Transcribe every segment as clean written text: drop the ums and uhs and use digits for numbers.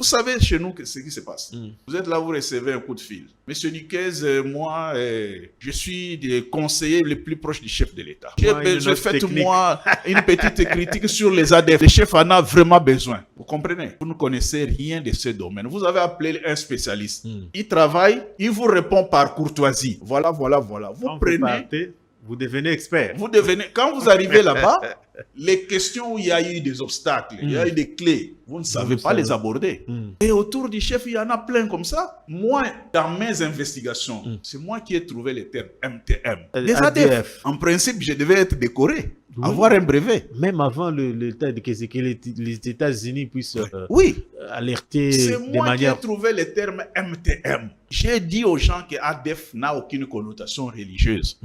Vous savez chez nous ce qui se passe. Vous êtes là, vous recevez un coup de fil. Monsieur Nicaise, moi, je suis le conseiller le plus proche du chef de l'État. Faites-moi une petite critique sur les ADF. Le chef en a vraiment besoin. Vous comprenez? Vous ne connaissez rien de ce domaine. Vous avez appelé un spécialiste. Il travaille, il vous répond par courtoisie. Voilà. Vous prenez... Vous devenez expert. Quand vous arrivez là-bas, les questions où il y a eu des obstacles, il y a eu des clés, vous ne savez pas les aborder. Et autour du chef, il y en a plein comme ça. Moi, dans mes investigations, c'est moi qui ai trouvé les termes MTM. Les ADF. En principe, je devais être décoré, avoir un brevet. Même avant l'état de que les États-Unis puissent alerter c'est moi qui ai trouvé les termes MTM. J'ai dit aux gens que ADF n'a aucune connotation religieuse.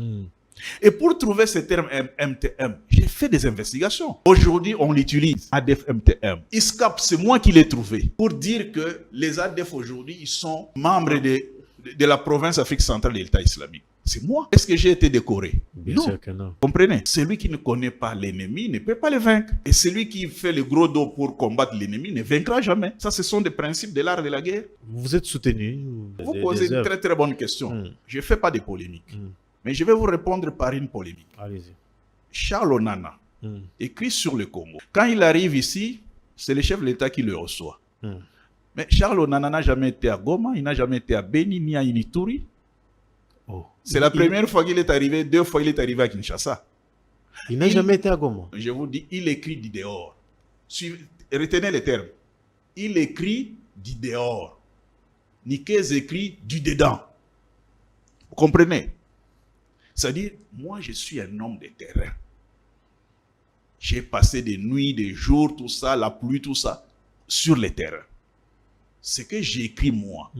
Et pour trouver ce terme MTM, j'ai fait des investigations. Aujourd'hui, on l'utilise, ADF MTM. ISCAP, c'est moi qui l'ai trouvé pour dire que les ADF aujourd'hui, ils sont membres de la province Afrique centrale de l'État islamique. C'est moi. Est-ce que j'ai été décoré? Bien sûr que non. Comprenez? Celui qui ne connaît pas l'ennemi ne peut pas le vaincre. Et celui qui fait le gros dos pour combattre l'ennemi ne vaincra jamais. Ça, ce sont des principes de l'art de la guerre. Vous êtes soutenu? Vous posez une très très bonne question. Je ne fais pas de polémique. Mais je vais vous répondre par une polémique. Allez-y. Charles Onana écrit sur le Congo. Quand il arrive ici, c'est le chef de l'État qui le reçoit. Mais Charles Onana n'a jamais été à Goma, il n'a jamais été à Beni, ni à Inituri. C'est la première fois qu'il est arrivé, 2 fois il est arrivé à Kinshasa. Il n'a jamais été à Goma. Je vous dis, il écrit du dehors. Retenez les termes. Il écrit du dehors. Nicaise écrit du dedans. Vous comprenez? C'est-à-dire, moi, je suis un homme de terrain. J'ai passé des nuits, des jours, tout ça, la pluie, tout ça, sur le terrain. Ce que j'ai écrit, moi,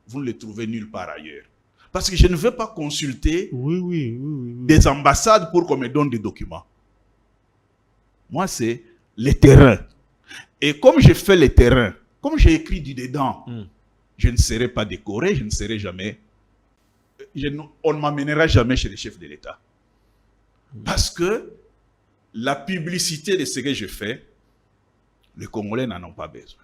vous ne le trouvez nulle part ailleurs. Parce que je ne veux pas consulter des ambassades pour qu'on me donne des documents. Moi, c'est le terrain. Et comme j'ai fait le terrain, comme j'ai écrit du dedans, je ne serai pas décoré, je ne serai jamais... on ne m'amènera jamais chez les chefs de l'État. Parce que la publicité de ce que je fais, les Congolais n'en ont pas besoin.